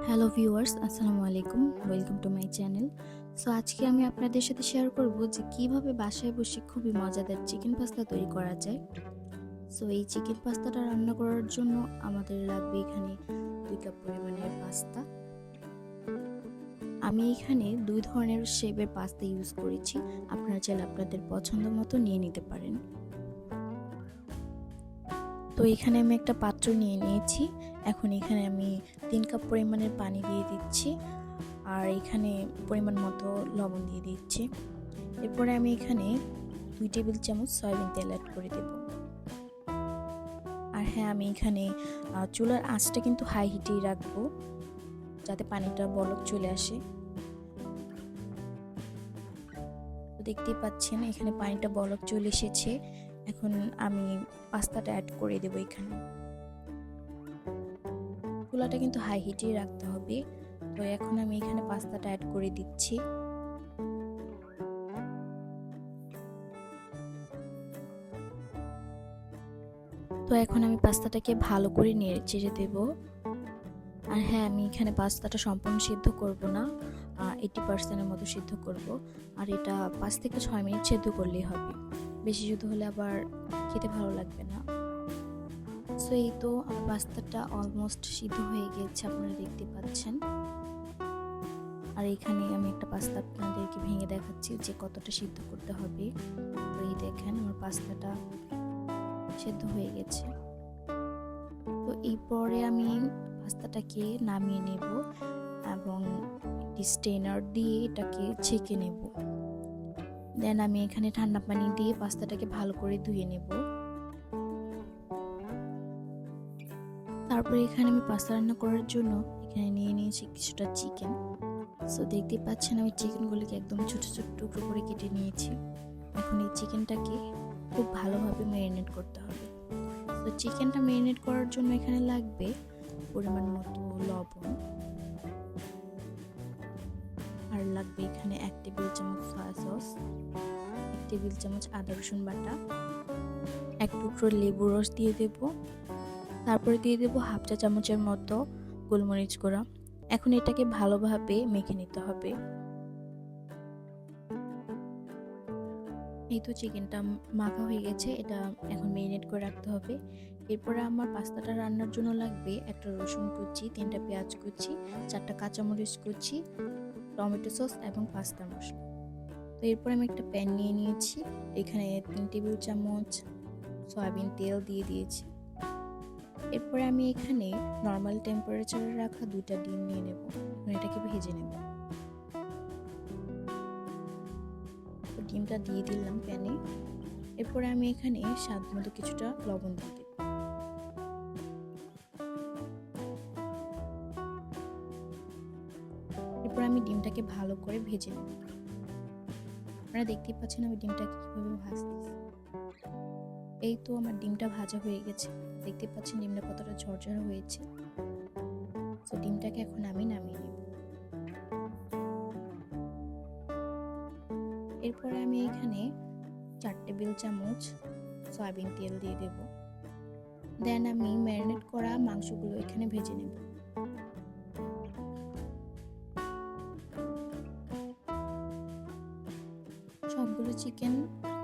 Hello viewers, আসসালামু আলাইকুম। Welcome to my channel. So আজকে আমি আপনাদের সাথে শেয়ার করব যে কিভাবে বাসায় বসে খুবই মজাদার চিকেন পাস্তা তৈরি করা যায়। সো এই চিকেন পাস্তাটা রান্না করার জন্য আমাদের লাগবে এখানে 2 কাপ পরিমাণের পাস্তা। আমি এখানে 2 ধরনের শেপের পাস্তা ইউজ করেছি। আপনারা চাইলে আপনাদের পছন্দ মতো নিয়ে নিতে পারেন। তো এখানে আমি একটা পাত্র নিয়ে নিয়েছি। এখন এখানে আমি 3 কাপ পরিমাণের পানি দিয়ে দিচ্ছি, আর এখানে পরিমাণ মতো লবণ দিয়ে দিচ্ছি। এরপরে আমি এখানে 2 টেবিল চামচ সয়াবিন তেল অ্যাড করে দেব। আর হ্যাঁ, আমি এখানে চুলার আঁচটা কিন্তু হাই হিটেই রাখবো, যাতে পানিটা বলক চলে আসে। তো দেখতেই পাচ্ছেন এখানে পানিটা বলক চলে এসেছে। এখন আমি পাস্তাটা অ্যাড করে দেব এখানে। চুলাটা কিন্তু হাই হিটেই রাখতে হবে। তো এখন আমি এখানে পাস্তাটা অ্যাড করে দিচ্ছি। তো এখন আমি পাস্তাটাকে ভালো করে নেড়ে চেড়ে দেব। আর হ্যাঁ, আমি এখানে পাস্তাটা সম্পূর্ণ সিদ্ধ করব না, 80% মতো সিদ্ধ করব। আর এটা 5 থেকে 6 মিনিট সিদ্ধ করলেই হবে, বেশি সিদ্ধ হলে আবার খেতে ভালো লাগবে না। সো এই তো আমার পাস্তাটা অলমোস্ট সিদ্ধ হয়ে গেছে, আপনারা দেখতে পাচ্ছেন। আর এখানে আমি একটা পাস্তা আপনাদেরকে ভেঙে দেখাচ্ছি যে কতটা সিদ্ধ করতে হবে। তো এই দেখেন আমার পাস্তাটা সিদ্ধ হয়ে গেছে। তো এরপরে আমি পাস্তাটাকে নামিয়ে নেব এবং একটি স্ট্রেনার দিয়ে এটাকে ছেঁকে নেব। দেন আমি এখানে ঠান্ডা পানি দিয়ে পাস্তাটাকে ভালো করে ধুয়ে নেব। তারপরে এখানে আমি পাস্তা রান্না করার জন্য এখানে নিয়ে নিয়েছি কিছুটা চিকেন। সো দেখতে পাচ্ছেন আমি চিকেনগুলোকে একদম ছোট ছোট টুকরো করে কেটে নিয়েছি। এখন এই চিকেনটাকে খুব ভালোভাবে ম্যারিনেট করতে হবে। তো চিকেনটা ম্যারিনেট করার জন্য এখানে লাগবে পরিমাণ মতো লবণ, আর লাগবে এখানে 1 টেবিল চামচ সয়া সস, 1 টেবিল চামচ আদা রসুন বাটা, 1 টুকরো লেবুর রস দিয়ে দেব। তারপরে দিয়ে দেব হাফ চা চামচের মতো গোলমরিচ গুঁড়া। এখন এটাকে ভালোভাবে মেখে নিতে হবে। এই তো চিকেনটা মাখা হয়ে গেছে, এটা এখন ম্যারিনেট করে রাখতে হবে। এরপরে আমার পাস্তাটা রান্নার জন্য লাগবে একটা রসুন কুচি, 3টা পেঁয়াজ কুচি, 4টা কাঁচামরিচ কুচি, টমেটো সস এবং পাস্তা মশলা। তো এরপর আমি একটা প্যান নিয়ে নিয়েছি, এখানে 3 টেবিল চামচ সয়াবিন তেল দিয়ে দিয়েছি। এরপরে আমি এখানে নর্মাল টেম্পারেচারে রাখা 2টা ডিম নিয়ে নেব, এটাকে ভেজে নেব। ডিমটা দিয়ে দিলাম প্যানে। এরপরে আমি এখানে স্বাদ মতো কিছুটা লবণ দিয়ে দেব। এরপর আমি ডিমটাকে ভালো করে ভেজে নেব। আপনারা দেখতেই পাচ্ছেন আমি ডিমটাকে কিভাবে ভাজতেছি। এই তো আমার ডিমটা ভাজা হয়ে গেছে, দেখতে পাচ্ছেন ডিমটা কতটা ঝরঝরে হয়েছে। তো ডিমটাকে এখন আমি নামিয়ে নেব। এরপরে আমি এখানে 4 টেবিল চামচ সয়াবিন তেল দিয়ে দেব। দেন আমি ম্যারিনেট করা মাংসগুলো এখানে ভেজে নেব। সবগুলো চিকেন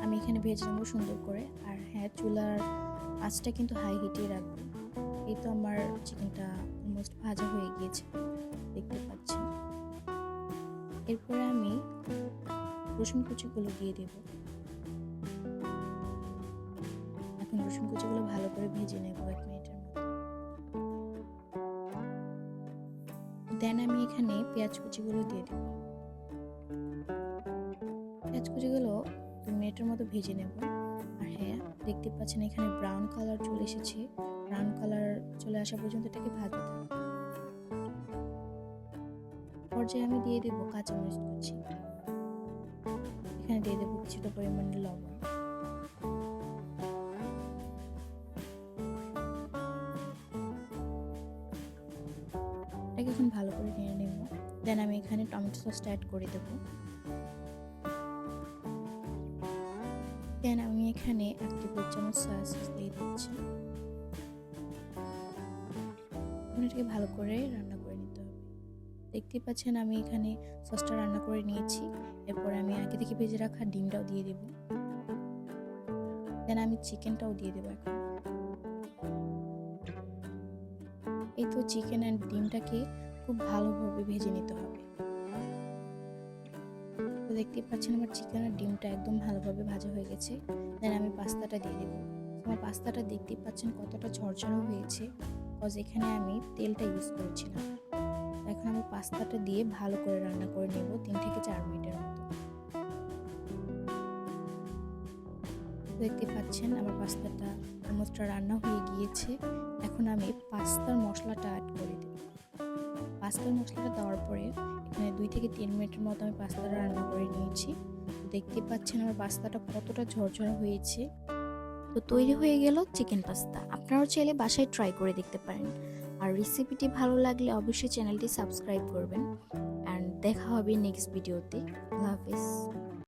আমি এখানে ভেজে নেব সুন্দর করে। আর হ্যাঁ, চুলার আঁচটা কিন্তু হাই হিটে রাখবো। এই তো আমার চিকেনটা অলমোস্ট ভাজা হয়ে গিয়েছে, দেখতে পাচ্ছেন। এরপরে আমি রসুন কুচিগুলো দিয়ে দেব। এখন রসুন কুচিগুলো ভালো করে ভেজে নেব 1 মিনিটের মতো। দেন আমি এখানে পেঁয়াজ কুচিগুলো দিয়ে দেব। পেঁয়াজ কুচিগুলো 2 মিনিটের মতো ভেজে নেব। আর হ্যাঁ, দেখতে পাচ্ছেন এখানে ব্রাউন কালার চলে এসেছে। ব্রাউন কালার চলে আসা পর্যন্ত এটাকে ভাজতে থাকবো। পর্যায়ে আমি দিয়ে দেব কাঁচামরিচ কুচি, এখানে দিয়ে দেব কিছুটা পরিমাণে লবণ। এটাকে এখন ভালো করে নেড়ে নেব। দেন আমি এখানে টমেটো সসটা অ্যাড করে দেব। দেন আমি এখানে 1 টেবিল চামচ সয়া সস দিয়ে দিচ্ছি। এটাকে ভালো করে রান্না করে নিতে হবে। দেখতেই পাচ্ছেন আমি এখানে সসটা রান্না করে নিয়েছি। এরপর আমি আগে থেকে ভেজে রাখা ডিমটাও দিয়ে দেব। দেন আমি চিকেনটাও দিয়ে দেবো এখন। এই তো চিকেন অ্যান্ড ডিমটাকে খুব ভালোভাবে ভেজে নিতে হবে। তো দেখতেই পাচ্ছেন আমার চিকেন আর ডিমটা একদম ভালোভাবে ভাজা হয়ে গেছে। দেন আমি পাস্তাটা দিয়ে দেবো। আমার পাস্তাটা দেখতেই পাচ্ছেন কতটা ঝরঝরা হয়েছে, বিকজ এখানে আমি তেলটা ইউজ করেছিলাম। এখন আমি পাস্তাটা দিয়ে ভালো করে রান্না করে নেব 3 থেকে 4 মিনিটের মতো। দেখতে পাচ্ছেন আমার পাস্তাটা অলমোস্ট রান্না হয়ে গিয়েছে। এখন আমি পাস্তার মশলাটা অ্যাড করে দেব। পাস্তার মশলাটা দেওয়ার পরে এখানে 2 থেকে 3 মিনিটের মতো আমি পাস্তাটা রান্না করে নিয়েছি। দেখতে পাচ্ছেন আমার পাস্তাটা কতটা ঝরঝরা হয়েছে। তো তৈরি হয়ে গেল চিকেন পাস্তা। আপনারাও চাইলে বাসায় ট্রাই করে দেখতে পারেন। আর রেসিপিটি ভালো লাগলে অবশ্যই চ্যানেলটি সাবস্ক্রাইব করবেন। অ্যান্ড দেখা হবে নেক্সট ভিডিওতে। আল্লাহ হাফেজ।